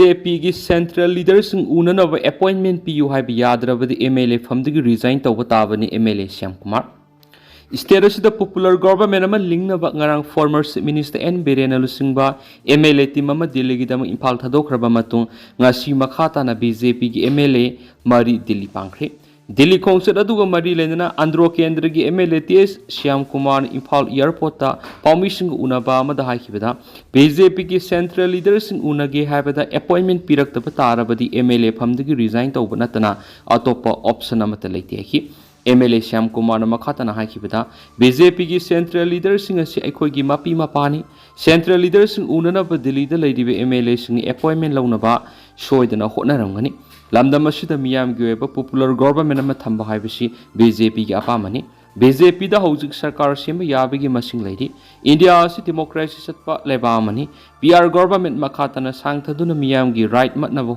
BJP की central leaders उननब appointment पीयू है याद्रबदी MLA फमदगी रिजाइन तौब ताबनी MLA श्याम कुमार स्टेट असिदा पॉपुलर गवर्नमेंट अमा लिंगनब ngarang former chief minister N Birena लुसिंगबा MLA टीम अमा दिल्ली की दम Imphal थादोखरबा मतुंग ngasi makha tana BJP की MLA मरी दिल्ली पांखरे दिल्ली खोंगसद अदुगा मरी लेना आंध्र केंद्र की MLA TS Shyam Kumar Imphal airport ता पाउमिसिंग उनाबा अमदा हाइखिबदा BJP की सेंट्रल लीडर्स उनगे हाइबदा अपॉइंटमेंट पिरक्तब तारबदी MLA फमदगी रिजाइन तौब नतना अतोप ऑप्शन अमत लेते MLA श्याम कुमार मखातना हाइखिबदा BJP की सेंट्रल लीडर्स अखोगी मापी मापानी सेंट्रल लीडर्स उननब दिल्ली दा लैदिबे MLA सिंग अपॉइंटमेंट लौनबा सोयदना होटनरंगनी लमदम असिदा मियाम की पॉपुलर गवर्नमेंट अमा थंबा हाइबसी BJP की अपामनी BJP दा हौजिक सरकार सेम याबगी मसिंग लैदि इंडिया असि डेमोक्रेसी सत्पा लेबामनी PR गवर्नमेंट मखातना सांगथदुना मियाम की राइट मतनब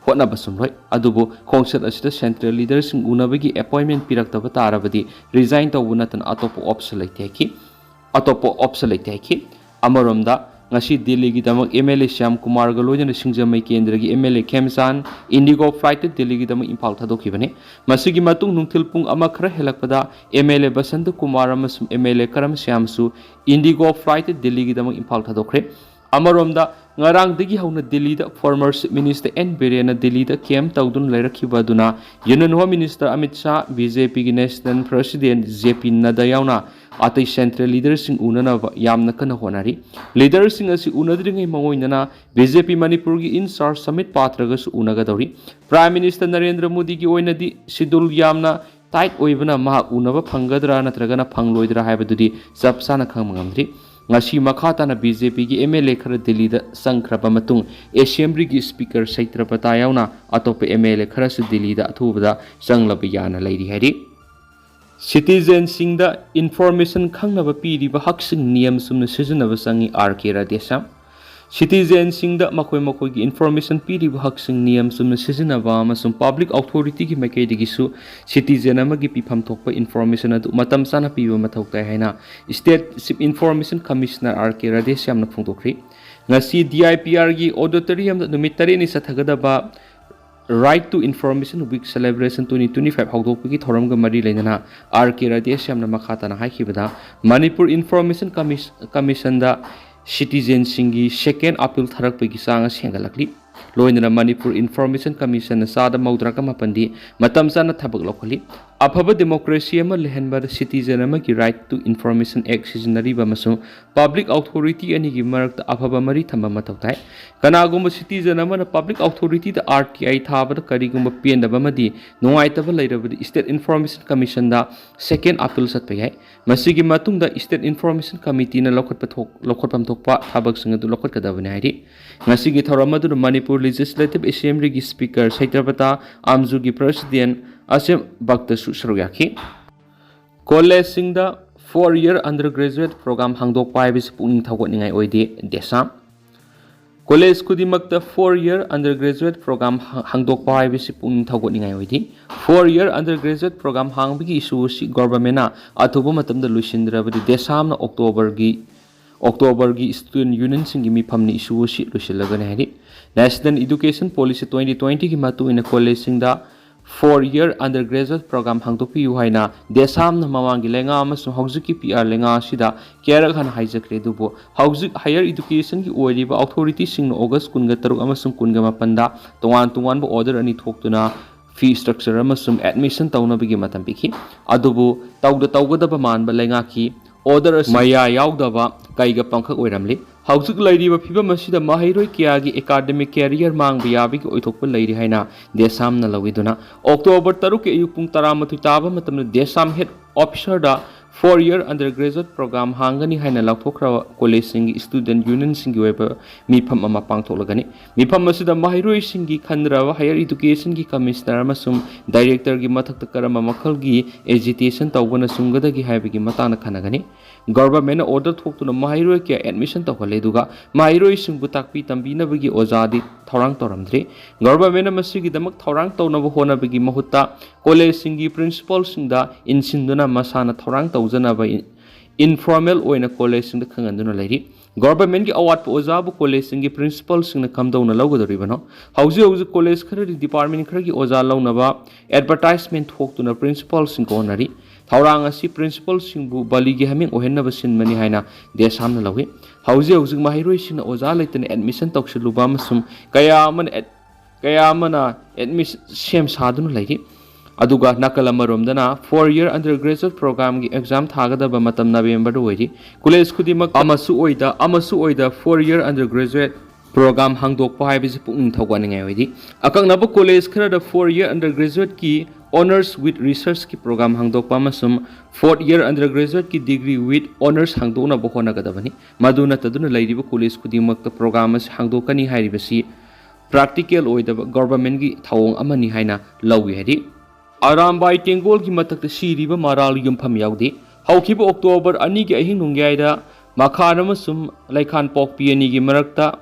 होनब सुमरोय अदुबो खोंगसद असिदा सेंट्रल लीडर्स उनबगी अपॉइंटमेंट पिरक्तब तारबदी रिजाइन तौब नतन अतोप ऑप्शन लेते अमरोमदा ngasi Delhi की दमक MLA श्याम कुमार गलोजन सिंगजमई केंद्र की MLA खेमसान इंडिगो फ्लाइट Delhi की दमक इम्फाल थादोखिबने मसिगी मतुंग नुंगथिल पुंग अमा खरा हेलकपदा MLA बसंत कुमार अमसुम MLA करम श्यामसु इंडिगो फ्लाइट Delhi की दमक Imphal थादोखरे अमरोमदा ngarangdagi hauna Delhi da former chief minister N Birena Delhi da kem tawdun lairakiba duna union home minister Amit Shah BJP ki national president JP Nadda yauna atai central leaders sing unana yamna kana honari leaders sing asi unadringai mangoinana BJP Manipur ki in charge Samit Patraga su unaga dori prime minister Narendra Modi ki oinadi sidul yamna tight oibana ma unaba phangadra natragana phangloidra haibadudi sapsana khangmangamdri ngasi makhatana BJP की MLA खर दिल्ली दा संख्रबा मतुंग assembly की speaker सैत्रपता यावना अतोप MLA खर से दिल्ली दा अथुबदा संगलब याना लैरि हैरि citizen सिंग दा information खंगनब पीरिबा हकसिंग नियम सुमन सिजनब संगी RK राधेशम सिटीजन सिंग दा मखोय मखोय की इन्फॉर्मेशन पीरिबा हकसिंग नियम सुमन सिजनबा अमसुम पब्लिक अथॉरिटी की मैकेदिगिसु सिटीजन अमगी पिफम थोकपा इन्फॉर्मेशन अदु मतम साना पीबा मथौ ताय हैना state chief information commissioner RK Radhesh यामना फोंदोखरि ngasi DIPR की ऑडिटोरियम दा नुमित तरेनि सथगदबा right to information week celebration 2025 हौदोकपगी थौरमगा मरी लेना RK राधेश यामना मखाताना हाइखिबदा मणिपुर इन्फॉर्मेशन कमिशन दा सिटीजन सिंगी सेकेंड अपील थरकपगी सांग सेंगलकली लोइनना मणिपुर इन्फॉर्मेशन कमिशन सादा मौद्राका मपंदी मतम साना थबक लौखली अफब डेमोक्रेसी अमा लेहनबद सिटीजन अमा की राइट टू इन्फॉर्मेशन एक्ट सिजनरीबा मसु पब्लिक अथॉरिटी अनि की मरक अफब मरी थंबा मथौ ताय कनागुम सिटीजन अमा पब्लिक अथॉरिटी द RTI थाबद करिगुम पेंदबा मदी नोंगाइतब लैरबद स्टेट इन्फॉर्मेशन कमिशन दा सेकेंड अपील सत्पय है मसिगी मतुंग दा स्टेट इन्फॉर्मेशन कमिटी ना लौखटपम थोकपा थाबक संग दु लौखटकदबने हाइरि ngasi थौरम अदु मणिपुर लेजिस्लेटिव असेंबली की स्पीकर सैत्रपता आमजू की प्रेसिडेंट असेम भक्त सुसरुयाखी कॉलेज सिंगदा 4-year undergraduate program हांगदोक पाइबिस पुनिंग थगोनिंगाय ओइदे देसाम कॉलेज खुदिमक्ता 4-year undergraduate program हांगदोक पाइबिस पुनिंग थगोनिंगाय ओइदे 4-year undergraduate program हांगबगी इशू सि गवर्नमेंटना अथुबो मतमदा लुसिंद्रबदि देसामना अक्टोबर की स्टूडेंट यूनियन सिंगी मिफमनि इशू सि लुसिलगने हैरि नेशनल एजुकेशन पॉलिसी 2020 की मतुइन कॉलेज सिंगदा 4-year undergraduate program हांगदोकपियु हाइना देसामना ममांगी लेंगा अमसुं हौजिक की PR लेंगा सिदा केरक हन हाइजक्रे दुबो हौजिक हायर एजुकेशन की ओइरिबा अथॉरिटी सिंग अगस्त 23 अमसुं 25 दा तोवान बो ऑर्डर अनि थोक्तुना फी स्ट्रक्चर अमसुं एडमिशन तौनबगी मतम पिखि अदुबो तौगदब मानबा लेंगा की ऑर्डर मया याउदबा काइगा पंखक ओइरमली हौजिक लैरिबा फिबम असिदा महैरोय कियागी एकेडमिक कैरियर मांग याबिगी ओइथोकपा लैरि हाइना देसामना लविदुना अक्टोबर 3 के अयुक पुंग 13 ताबा मतमना देसाम हेड ऑफिसर दा 4-year undergraduate program हांगनी हाइना लाथोखरा कॉलेज सिंगी स्टूडेंट यूनियन सिंगी वेबा मिफम अमा पांगथोलगनी मिफम असिदा महैरोय सिंगी खंद्रवा हायर एजुकेशन की कमिश्नर अमसुम डायरेक्टर की मथक करम मखल की एजिटेशन तौबना सुंगदगी हाइबगी मताना खनगनी गवर्नमेंट ऑर्डर थोक्तुना महैरोय के एडमिशन तौहले दुगा महैरोय सिंगबु ताकपी तंबीनबगी ओजादी थौरांग तौरमद्रे गवर्नमेंट मसिगी दमक थौरांग तौनब होनबगी महुत्ता कॉलेज सिंगी प्रिंसिपल सिंगदा इनसिंदुना मसाना थौरांग तौजनबा इनफॉर्मल ओइना कॉलेज सिंगदा खंगंदुना लैरि गवर्नमेंट की अवाट ओजाबु कॉलेज की प्रिंसिपल सिंह कमदौना लौगदरिबनो हौजिक कॉलेज खरदी डिपार्टमेंट खरगी ओजा लौनबा एडवर्टाइजमेंट थोक्तुना प्रिंसिपल सिंह कोनरी थौरांग असि प्रिंसिपल सिंहबु बलिगी हमिंग ओहेन्नब सिनमनि हाइना देशामना लौहि हौजिक माहिरोइ सिंह ओजा लेतने एडमिशन तौसलुबा अमसुम कयामना एडमिशन सेम सादुना लैरि अदुगा नकल अमरोमदना 4 year undergraduate program की एग्जाम थागदबा मतम नवेंबर ओइरि कॉलेज खुदिमक अमसु ओइदा 4 year undergraduate program हांगदोकपा हाइबिसि पुंग थौगानिङाइ ओइदि अकंगनब कॉलेज खरदा 4 year undergraduate की honors with research की program हांगदोकपा मसुम 4th year undergraduate की degree with honors हांगदोना बहोनगदबनि मदुना तदुना लैरिबा कॉलेज खुदिमक प्रोग्राम अस हांगदोकनि हाइरिबसि practical ओइदबा गवर्नमेंट की थावोंग अमनि हाइना लौइ हाइदि अरामबाई टेंगोल की मतक सीरीब माराल युमफम याउदी हौखिब अक्टोबर 2 की अहिंग नुंग्याइदा मखान अमसुम लैखान पोकपी अनि की मरक्ता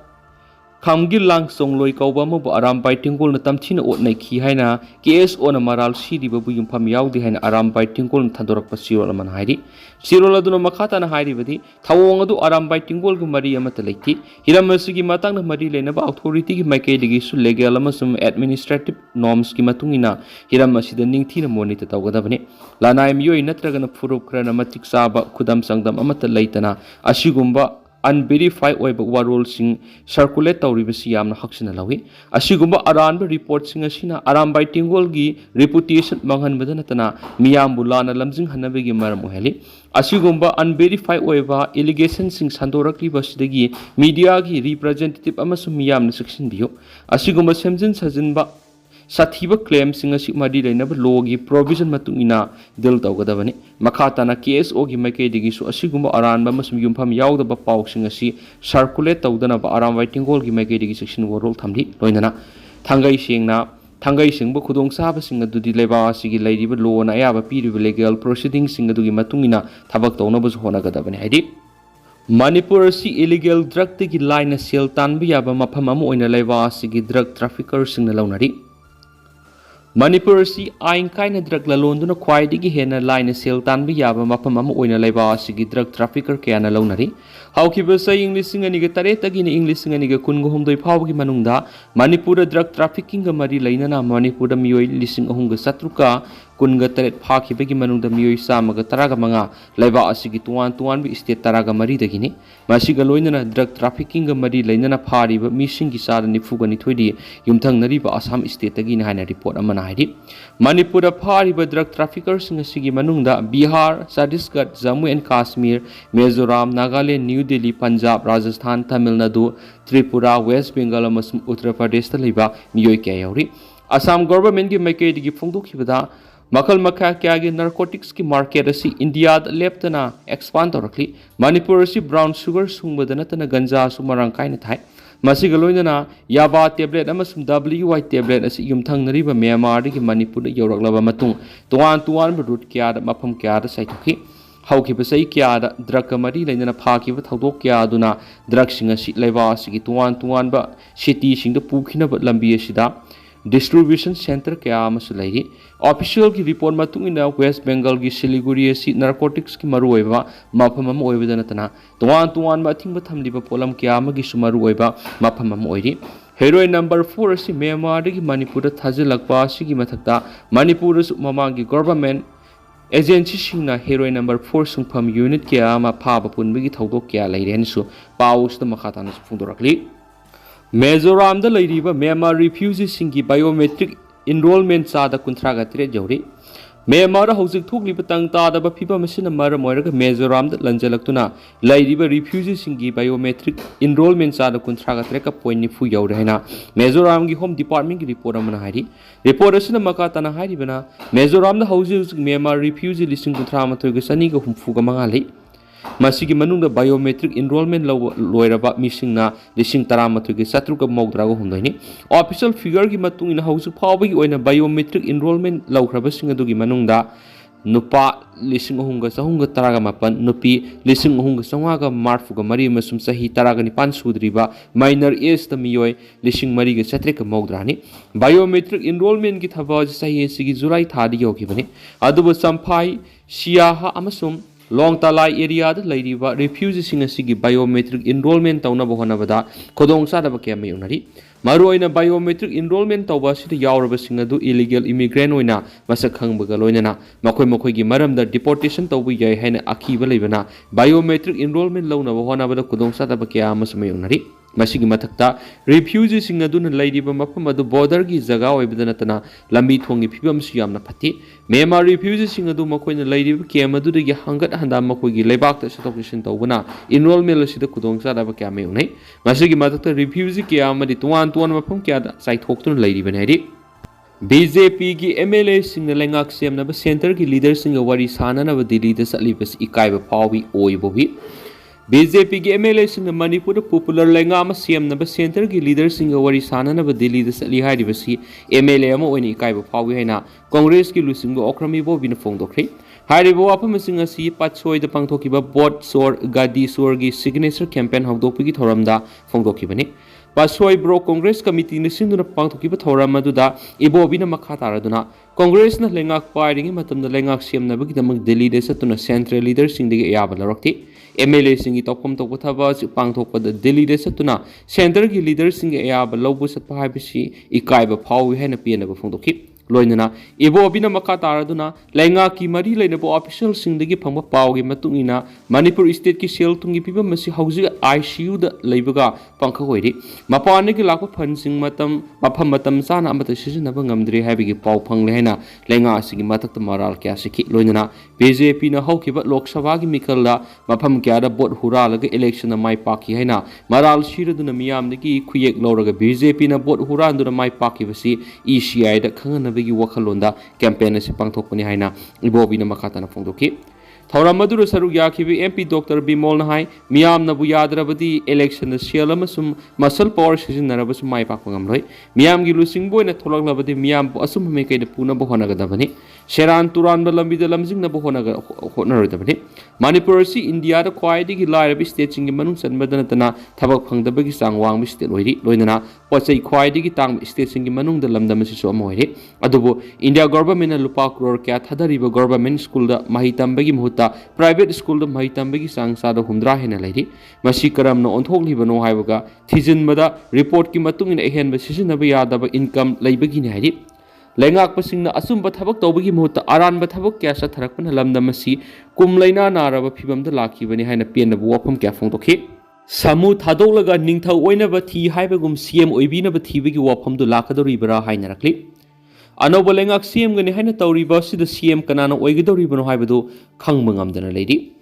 खामगिल लांग सोंगलोई कौबा मबु अरामबाई टेंगोल न तमथिन ओतनै खी हाइना केस ओन माराल सीरीब बु युमफम याउदी हाइना अरामबाई टेंगोल न थदोरक सिरोल मन हाइरि सिरोल अदुन मखाताना हाइरिबदि थवोंग अदु अरामबाई टेंगोल गु मरी अमत लैति हिरम असुगी मतंग मरी लेनबा अथॉरिटी की माइकेदिगी सु लेगल अमसुम एडमिनिस्ट्रेटिव नॉर्म्स की मतुंगिना हिरम असिद निंगथिन मोनिट तौगदबने लानाय मियोय नत्रगन फुरुप खरना मतिक साबा खुदम संगदम अमत लैतना असिगुंबा unverified oiba warol sing circulate tawribasi yamna haksina lawi asigumba aranba report sing asina arambai tingol gi reputation manghan badana tana miyam bulana lamjing hanabegi maram oheli asigumba unverified oiba allegation sing sandorakli basidagi media gi representative amasum miyamna section biyo asigumba semjin sajinba साथीब claim मरी लेनब लो की provision मतुंगिना दिल तौगदबनी मखाताना case ओ की मैकेदिगिसु असिगुंब अरानबा मसुम युमफम याउदब पाउसिंग असि circulate तौदनब Arambai Tenggol की मैकेदिगी section वरोल थमली लोइनना थंगई सिंग खुदोंग साबसिंग अदुदि लेबा असिगी लैरिब लोना अयाबा पीरिब लेगल प्रोसीडिंग सिंग अदुगी मतुंगिना थबक तौनबसु होनगदबनी हाइदि मणिपुर असि इलीगल ड्रग की लाइन सेल तानबि याबा मफम अम ओइना लेबा असिगी ड्रग ट्रैफिकर सिंग लौनरी मणिपुर असि आइन कायना ड्रग ललोंदुना ख्वाइदिगी हेना लाइन सेल तानबि याबा मफम अम ओइना लेबा असिगी ड्रग ट्रैफिकर कयाना लौनरी हौखिबा सै इंग्लिश सिंग अनिगा तरे तगिनि इंग्लिश सिंग अनिगा कुनगो हमदोइ फावगी मनुंगदा मणिपुर ड्रग ट्रैफिकिंग मरी लैनना मणिपुर मियोइ लिसिंग अहुंगा सत्रुका कुनगा तरेट फाखिबगी मनुंगदा मियोइ सामगा तरागा मंगा लेबा असिगी तुआन बि स्टेट तरागा मरी दगिनि मासिगा लोइनना ड्रग ट्रैफिकिंग मरी लैनना फारिबा मिसिंगी सादा निफुगा निथोइदि युमथंगनरिबा असम स्टेट तगिनि हाइना रिपोर्ट अमना हाइदि मणिपुर फारिबा ड्रग ट्रैफिकर सिंग असिगी मनुंगदा Bihar Chhattisgarh Jammu and Kashmir Mizoram Nagaland new Delhi Punjab Rajasthan Tamil Nadu Tripura west Bengal अमसुम उत्तर प्रदेश ता लैबा मियोइ क्या याउरि असम गवर्नमेंट की मैकेदिगी फोंदोखिबदा मखल मखा क्या की नार्कोटिक्स की मार्केट असी इंडिया लेप्तना एक्सपांड तौरखली मणिपुर असी ब्राउन शुगर सुंगबद नतना गंजा सुमरंग कायना थाय मसिगा लोइनना याबा टेबलेट अमसुम WY टेबलेट असी युमथंगनरिबा म्यांमार की मणिपुर यौरकलबा मतुंग तुआन रूट क्या मफम क्या साइथोखी हौखिबा सही क्या ड्रग मरी लेना फाखिबा थौदोक क्या ड्रग सिंग लेबा असिगी तुआन सिटी सिंग पुखिनब लंबी असिदा डिस्ट्रीब्यूशन सेंटर क्या लैरी ऑफिशियल की रिपोर्ट मतुंगिना वेस्ट बेंगल की सिलीगुड़ी असी नार्कोटिक्स की मरुओइबा मफम अम ओइबदा नतना तुआन अथिंग थमलिबा पोलम क्या मरुओइबा मफम अम ओइरी हेरोइन नंबर 4 असी म्यांमार की मणिपुर थाजिलकपा असिगी मथक्ता मणिपुर ममांगी गवर्नमेंट एजेंसी सिंगना हेरोइन नंबर 4 सुंगफम यूनिट क्या फाब पुनबगी थौदोक क्या लैरेनसु पाउसद मखाताना फुंदोरकली मिजोराम द लैरिबा म्यांमार रिफ्यूजी सिंगी बायोमेट्रिक enrollment चादा 30 जौरी म्यांमार हौजिक थोकलिबा तंग तादबा फिबा मसिना मरम ओइरगा मिजोराम द लंजलक्तुना लैरिबा रिफ्यूजी सिंगी बायोमेट्रिक enrollment चादा 30 का पॉइंट निफु यौरे हैना मिजोराम की होम डिपार्टमेंट की रिपोर्ट अमना हाइरि रिपोर्ट असिना मकाताना हाइरिबना मिजोराम द हौजिक म्यांमार रिफ्यूजी लिसिंग 38 ग सनी ग हुमफु ग मंगा लै मसिगी मनुंग बायोमेट्रिक इनरोलमेंट लोयरबा मिसिंगना लिसिंग 13 के सत्रुक मौद्राग हुंदोइनि ऑफिशियल फिगर की मतुंग इन हौजिक फावगी ओइना बायोमेट्रिक इनरोलमेंट लौखरबसिंग अदुगी मनुंगदा नुपा लिसिंग अहुंग सहुंग तरागा मापन नुपी लिसिंग अहुंग संवागा मार्फुगा मरी मसुम सही तरागा निपान सुद्रीबा माइनर एज द मियोय लिसिंग मरी के सत्रेक मौद्रानि बायोमेट्रिक इनरोलमेंट की थबा सही सिगी जुलाई थादी योगिबने अदुब संफाई सियाहा अमसुम Long Talai area the lady refuses in a sigi biometric enrollment town of Honavada, Kodong Sadaba Kamayunari. Maruina biometric enrollment of Wasita Yauraba Singadu illegal immigrant wina, Masakang Bagaloina, Makomokogi Maram the deportation to Wiyay Hen Akiva Livana, biometric enrollment loan of Honavada Kodong Sadaba Kayamas Mayunari. Masigi matakta refugees sing aduna laidiba mafam adu border gi jaga oibdanatana lambi thongi phibam siyamna phati mema refugees sing adu makoina laidiba kem adu gi hangat handa makogi lebak ta satokisin tawbana enrollment asida kudong sada ba kya me unai masigi matakta refugee kya amadi tuan mafam kya da sai thoktun laidiba nari BJP की MLA Singh लेंगाक सेमनब centre की leader Singh वरी साननब दिल्ली द सलीबस इकाइब फावी ओइबोबी BJP की MLA सिंह मणिपुर पॉपुलर लेंगाम सेमनब सेंटर की लीडर सिंह वरी साननब दिल्ली द सली हाइरिबसी MLA अम ओइनि इकाइब फावी हैना कांग्रेस की लुसिंग ओक्रमी बोबिन फोंदोख्रे हाइरिबो वाफम सिंह असि पाछोय द पांगथोकिबा बोट सोर गादी सोर की सिग्नेचर कैंपेन हौदोकपगी थोरमदा फोंदोखिबने Pasoi bro Congress Committee ni sinduna pangthokiba thoram aduda ibobina makha taraduna Congress na lengak pairing matamda lengak siamna bagidamag Delhi de satuna central leader singdigi ayaba larokti MLA singi topkom tokpa thaba pangthokpa da Delhi de satuna center gi leader singi ayaba lawbu satpa haibisi ikaiba phawi hena piana ba phongdokhi loinana ibobina makha taraduna lengak ki mari leinabo official singdigi phangba pawgi matungina Manipur state ki sel tungi piba masi hauji ICU da leibaga pangkha hoiri mapane ki lakpa phansing matam mafam matam sana amata sisinaba ngamdri haibigi paw phangle hena lenga asigi matakta maral kya sikhi loinana BJP na haukiba Lok Sabha gi mikalla mafam kya da bot huralaga election na mai paki hena maral shiraduna miyamdagi khuyek lawraga BJP na bot huranduna mai paki basi ECI da khangana bigi wakhalonda campaign asi pangthokpani haina ibobi na makata na phongdoki Thauramadu Saru Yakibi MP Dr. Bimol Nahai, Miam Nabu Yadrabadi, election the Sialamasum, muscle power season Narabasum Mai Papangamroy, Miam Gilusing Boy and Tolak Lavadi Miam Asum make the Puna Bohonagadavani, Sheran Turan Balambi the Lamzing Nabohonaga Honoradavani, Manipursi, India, the Quaidi Larabi staging in Manus and Madanatana, Tabak the Bagisang Wang Mistiloi, Loinana, what's a Quaidi Tang staging in Manung the Lamdamasi Moire, Adobo, India government and Lupak or Cat had a river government school the Mahitam Bagim private school the Mahitambagi sang sada humdra hena lady masikaram no onthokli bano haibaga thijin bada report ki matung in ehen ba sisinaba yadaba income laibagi ne haidi lengak pasing na asumba thabak tawbagi muhutta aran ba thabak kya sa tharakpan lamda masi kumlaina naraba phibam da laki bani haina pian bu wafam kya phongtokhi samu thadolaga ningthau oina ba thi haibagum CM oibina ba thibagi wafam du lakadori bara haina rakli Anouba CM gani haina tawriba sida CM kanana oigidoribano haibadu khangmangamdana lady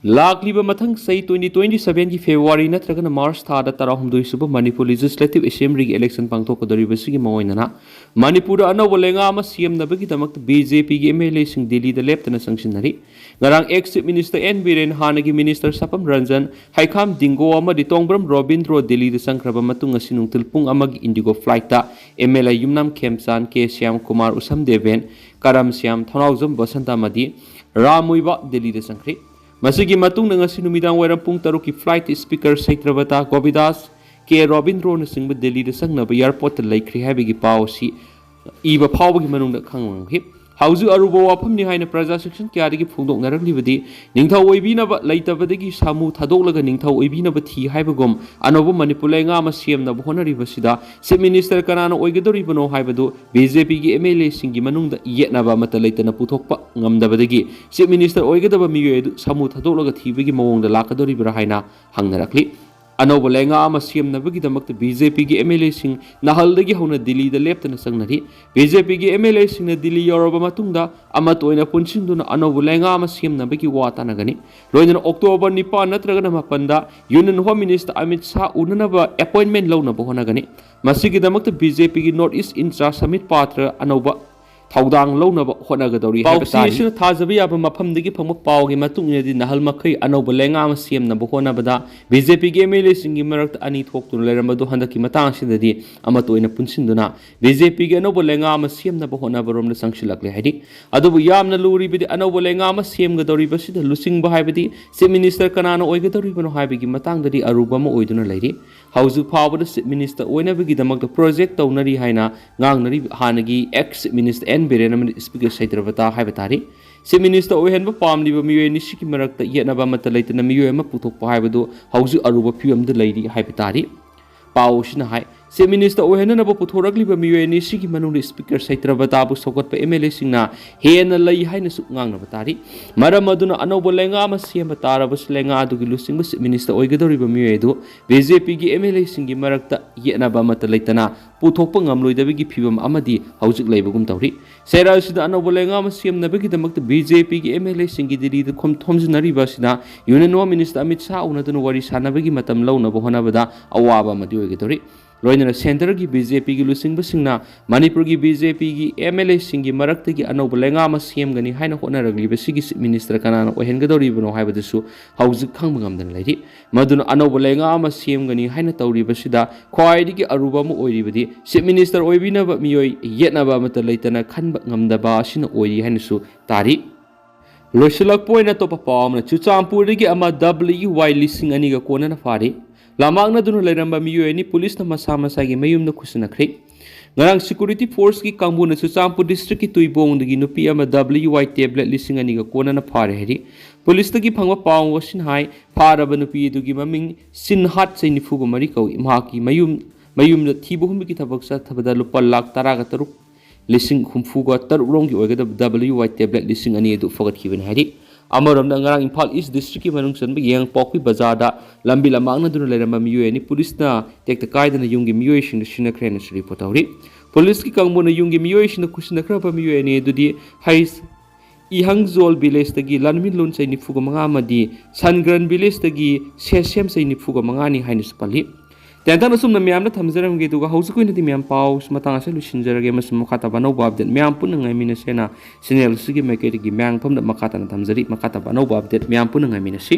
Lakliba mathang say 2027 ki February natragana March thada tarahumdoi suba Manipur Legislative Assembly election pangthokadoribasigi maoinana Manipur Anouba CM nabagi damak BJP gi MLA sing Delhi da leptana sangshinari ngarang ex minister N Biren hanagi minister Sapam Ranjan haikam dingo ama ditongbram Robindro Delhi da sangkraba matung asinung tilpung amag Indigo flight ta MLA Yumnam Khemsan K Syam Kumar Usam Deven Karam Syam Thanauzam Basanta Madi Ramuiba Delhi da sangkri Masigi matung ng sinumidang waram pung taruki flight speaker Saitrabata Govidas K Robindro na singba Delhi da sang na ba airport laikri habigi pao si iba pao gi manung da khangwang hip Hauzu aruba wapam ni haina praja section kya digi phungdok naraklibadi ningthau oibinaba laitabadagi samu thadolaga ningthau oibinaba thi haibagom Anouba Manipur lenga ma CM na honaribasida Chief Minister kanana oigedoribano haibadu BJP gi MLA singi manungda yetnaba mata leitana puthokpa ngamdabadagi Chief Minister oigedaba miyoedu samu thadolaga thibagi mawongda lakadoribra haina hangnarakli Anouba lenga ama CM nabagi damakta BJP gi MLA sing nahaldagi hauna Delhi da leptana sangnari BJP gi MLA sing na Delhi yoroba matungda ama toina punsinduna Anouba lenga ama CM nabagi watanagani loinana October 9 natragana mapanda Union Home Minister Amit Shah unanaba appointment lawnaba honagani masigi damakta BJP gi North East Intra Summit Patra Anouba Thaudang lawnaba honagadori haibatari sina thajabi aba mafamdagi phangma pawgi matungina nahal makhai Anouba lenga ama CM na honabada BJP gi MLA singi marakta ani thoktuna leramadu handaki matang sidadi ama toina punsinduna BJP gi Anouba lenga ama CM na honabarom na sangshilakle haidi adubu yamna luri bidi Anouba lenga ama CM gadori basida lusing ba haibadi Chief Minister kanana oigadori bano haibigi matangdadi aruba ma oiduna leiri hauzu phawada Chief Minister oina bigi damakta project tawnari haina ngangnari hanagi ex Minister N Biren Speaker Saitrabata Haibatari chief minister ꯑꯣꯏꯍꯟꯕ ꯄꯥꯝꯂꯤꯕ ꯃꯤꯑꯣꯏ ꯑꯅꯤꯁꯤꯒꯤ ꯃꯔꯛꯇ ꯌꯦꯠꯅꯕ ꯑꯃꯠꯇ ꯂꯩꯇꯅ ꯃꯤꯑꯣꯏ ꯑꯃ ꯄꯨꯊꯣꯛꯄ ꯍꯥꯏꯕꯗꯨ ꯍꯧꯖꯤꯛ ꯑꯔꯨꯕ ꯐꯤꯕꯝꯗ ꯂꯩꯔꯤ ꯍꯥꯏꯕ ꯇꯥꯔꯤ ꯄꯥꯎ ꯑꯁꯤꯅ ꯍꯥꯏ ꯆꯤꯞ ꯃꯤꯅꯤꯁꯇꯔ ꯑꯣꯏꯍꯟꯅꯕ ꯄꯨꯊꯣꯔꯛꯂꯤꯕ ꯃꯤꯑꯣꯏ ꯑꯅꯤꯁꯤꯒꯤ ꯃꯅꯨꯡꯗ ꯁ꯭ꯄꯤꯀꯔ ꯁꯩꯇ꯭ꯔꯕꯇꯥꯕꯨ ꯁꯧꯒꯠꯄ MLA-ꯁꯤꯡꯅ ꯍꯦꯟꯅ ꯂꯩ ꯍꯥꯏꯅꯁꯨ ꯉꯥꯡꯅꯕ ꯇꯥꯔꯤ ꯃꯔꯝ ꯑꯗꯨꯅ ꯑꯅꯧꯕ ꯂꯩꯉꯥꯛ ꯑꯃ ꯁꯦꯝꯕ ꯇꯥꯔꯕꯁꯨ ꯂꯩꯉꯥꯛ ꯑꯗꯨꯒꯤ ꯂꯨꯆꯤꯡꯕ ꯆꯤꯞ ꯃꯤꯅꯤꯁꯇꯔ ꯑꯣꯏꯒꯗꯧꯔꯤꯕ ꯃꯤꯑꯣꯏ ꯑꯗꯨ BJPꯒꯤ MLA-ꯁꯤꯡꯒꯤ ꯃꯔꯛꯇ ꯌꯦꯠꯅꯕ ꯑꯃꯠꯇ ꯂꯩꯇꯅ ꯄꯨꯊꯣꯛꯄ ꯉꯝꯂꯣꯏꯗꯕꯒꯤ ꯐꯤꯕꯝ ꯑꯃꯗꯤ ꯍꯧꯖꯤꯛ ꯂꯩꯕꯒꯨꯝ ꯇꯧꯔꯤ ꯁꯦꯔꯥ ꯑꯁꯤꯗ ꯑꯅꯧꯕ ꯂꯩꯉꯥꯛ ꯑꯃ ꯁꯦꯝꯅꯕꯒꯤꯗꯃꯛꯇ BJPꯒꯤ MLA-ꯁꯤꯡꯒꯤ ꯗꯤꯜꯂꯤꯗ ꯊꯣꯝꯖꯤꯟꯅꯔꯤꯕ ꯑꯁꯤꯅ union home minister Amit Shah ꯎꯅꯗꯨꯅ ꯋꯥꯔꯤ ꯁꯥꯟꯅꯕꯒꯤ ꯃꯇꯝ ꯂꯧꯅꯕ ꯍꯣꯠꯅꯕꯗ ꯑꯋꯥꯕ ꯑꯃꯗꯤ ꯑꯣꯏꯒꯗꯧꯔꯤ ꯂꯣꯏꯅꯅ ꯁꯦꯟꯇꯔꯒꯤ BJPꯒꯤ ꯂꯨꯆꯤꯡꯕꯁꯤꯡꯅ ꯃꯅꯤꯄꯨꯔꯒꯤ BJPꯒꯤ MLA-ꯁꯤꯡꯒꯤ ꯃꯔꯛꯇꯒꯤ ꯑꯅꯧꯕ ꯂꯩꯉꯥꯛ ꯑꯃ ꯁꯦꯝꯒꯅꯤ ꯍꯥꯏꯅ ꯍꯣꯠꯅꯔꯛꯂꯤꯕꯁꯤꯒꯤ ꯆꯤꯞ ꯃꯤꯅꯤꯁꯇꯔ ꯀꯅꯥꯅ ꯑꯣꯏꯍꯟꯒꯗꯧꯔꯤꯕꯅꯣ ꯍꯥꯏꯕꯗꯨꯁꯨ ꯍꯧꯖꯤꯛ ꯈꯪꯕ ꯉꯝꯗꯅ ꯂꯩꯔꯤ ꯃꯗꯨꯅ ꯑꯅꯧꯕ ꯂꯩꯉꯥꯛ ꯑꯃ ꯁꯦꯝꯒꯅꯤ ꯍꯥꯏꯅ ꯇꯧꯔꯤꯕꯁꯤꯗ ꯈ꯭ꯋꯥꯏꯗꯒꯤ ꯑꯔꯨꯕ ꯑꯃ ꯑꯣꯏꯔꯤꯕꯗꯤ ꯆꯤꯞ ꯃꯤꯅꯤꯁꯇꯔ ꯑꯣꯏꯕꯤꯅꯕ ꯃꯤꯑꯣꯏ ꯌꯦꯠꯅꯕ ꯑꯃꯠꯇ ꯂꯩꯇꯅ ꯈꯟꯕ ꯉꯝꯗꯕ ꯑꯁꯤꯅ ꯑꯣꯏꯔꯤ ꯍꯥꯏꯅꯁꯨ ꯇꯥꯔꯤ ꯂꯣꯏꯁꯤꯜꯂꯛꯄ ꯑꯣꯏꯅ ꯑꯇꯣꯞꯄ ꯄꯥꯎ ꯑꯃꯅ ꯆꯨꯔꯆꯥꯟꯄꯨꯔꯗꯒꯤ ꯑꯃ WY 2,000ꯒ ꯀꯣꯟꯅꯅ ꯐꯥꯔꯤ ꯂꯥꯃꯥꯡꯅꯗꯨꯅ ꯂꯩꯔꯝꯕ ꯃꯤꯑꯣꯏ ꯑꯅꯤ ꯄꯨꯂꯤꯁꯅ ꯃꯁꯥ ꯃꯁꯥꯒꯤ ꯃꯌꯨꯝꯗ ꯈꯨꯠꯁꯤꯟꯅꯈ꯭ꯔꯦ ꯉꯔꯥꯡ ꯁꯦꯀ꯭ꯌꯨꯔꯤꯇꯤ ꯐꯣꯔꯁꯀꯤ ꯀꯥꯡꯕꯨꯅ ꯆꯨꯔꯆꯥꯟꯄꯨꯔ ꯗꯤꯁꯇ꯭ꯔꯤꯛꯀꯤ ꯇꯨꯏꯕꯣꯡꯗꯒꯤ ꯅꯨꯄꯤ ꯑꯃ WY ꯇꯦꯕ꯭ꯂꯦꯠ 2,000ꯒ ꯀꯣꯟꯅꯅ ꯐꯥꯔꯦ ꯍꯥꯏꯔꯤ ꯄꯨꯂꯤꯁꯇꯒꯤ ꯐꯪꯕ ꯄꯥꯎ ꯑꯁꯤꯅ ꯍꯥꯏ ꯐꯥꯔꯕ ꯅꯨꯄꯤ ꯑꯗꯨꯒꯤ ꯃꯃꯤꯡ ꯁꯤꯟꯍꯥꯠ ꯆꯩ 94 ꯀꯧꯏ ꯃꯍꯥꯛꯀꯤ ꯃꯌꯨꯝꯗ ꯊꯤꯕ ꯍꯨꯝꯕꯒꯤ ꯊꯕꯛ ꯆꯠꯊꯕꯗ ꯂꯨꯄꯥ 13,63,063 ꯔꯣꯝꯒꯤ ꯑꯣꯏꯒꯗꯕ WY ꯇꯦꯕ꯭ꯂꯦꯠ 2,000 ꯑꯗꯨ ꯐꯒꯠꯈꯤꯕꯅꯤ ꯍꯥꯏꯔꯤ ꯑꯃꯔꯣꯝꯗ ꯉꯔꯥꯡ ꯏꯝꯐꯥꯜ ꯏꯁ ꯗꯤꯁꯇ꯭ꯔꯤꯛꯀꯤ ꯃꯅꯨꯡ ꯆꯟꯕ ꯌꯦꯡꯄꯥꯎꯈꯤ ꯕꯖꯥꯔꯗ ꯂꯝꯕꯤ ꯂꯝꯃꯥꯡꯅꯗꯨꯅ ꯂꯩꯔꯝꯕ ꯃꯤꯑꯣꯏ ꯑꯅꯤ ꯄꯨꯂꯤꯁꯅ ꯇꯦꯛꯇ ꯀꯥꯏꯗꯅ ꯌꯨꯝꯒꯤ ꯃꯤꯑꯣꯏꯁꯤꯡꯗ ꯁꯤꯟꯅꯈ꯭ꯔꯦ ꯍꯥꯏꯅꯁꯨ ꯔꯤꯄꯣꯔꯠ ꯇꯧꯔꯤ ꯄꯨꯂꯤꯁꯀꯤ ꯀꯥꯡꯕꯨꯅ ꯌꯨꯝꯒꯤ ꯃꯤꯑꯣꯏꯁꯤꯡꯗ ꯈꯨꯠꯁꯤꯟꯅꯈ꯭ꯔꯕ ꯃꯤꯑꯣꯏ ꯑꯅꯤ ꯑꯗꯨꯗꯤ ꯏꯍꯪꯖꯣꯜ ꯚꯤꯂꯦꯖꯇꯒꯤ ꯂꯟꯃꯤꯟꯂꯣꯟ ꯆꯩ 95 ꯑꯃꯗꯤ ꯁꯟꯒ꯭ꯔꯟ ꯚꯤꯂꯦꯖꯇꯒꯤ ꯁꯦꯁꯦꯝ ꯆꯩ 95 ꯍꯥꯏꯅꯁꯨ ꯄꯜꯂꯤ ꯇꯦꯟꯇꯪ ꯑꯁꯨꯝꯅ ꯃꯌꯥꯝꯅ ꯊꯝꯖꯔꯝꯒꯦ ꯑꯗꯨꯒ ꯍꯧꯖꯤꯛ ꯑꯣꯏꯅꯗꯤ ꯃꯌꯥꯝ ꯄꯥꯎ ꯃꯇꯥꯡ ꯑꯁꯤ ꯂꯣꯏꯁꯤꯟꯖꯔꯒꯦ ꯑꯃꯁꯨꯡ ꯃꯈꯥ ꯇꯥꯕ ꯑꯅꯧꯕ ꯑꯞꯗꯦꯠ ꯃꯌꯥꯝ ꯄꯨꯟꯅ ꯉꯥꯏꯃꯤꯟꯅꯁꯦꯅ ꯆꯦꯅꯦꯜ ꯑꯁꯤꯒꯤ ꯃꯥꯏꯀꯩꯗꯒꯤ ꯃꯌꯥꯝꯐꯝꯗ ꯃꯈꯥ ꯇꯥꯅ ꯊꯝꯖꯔꯤ ꯃꯈꯥ ꯇꯥꯕ ꯑꯅꯧꯕ ꯑꯞꯗꯦꯠ ꯃꯌꯥꯝ ꯄꯨꯟꯅ ꯉꯥꯏꯃꯤꯟꯅꯁꯤ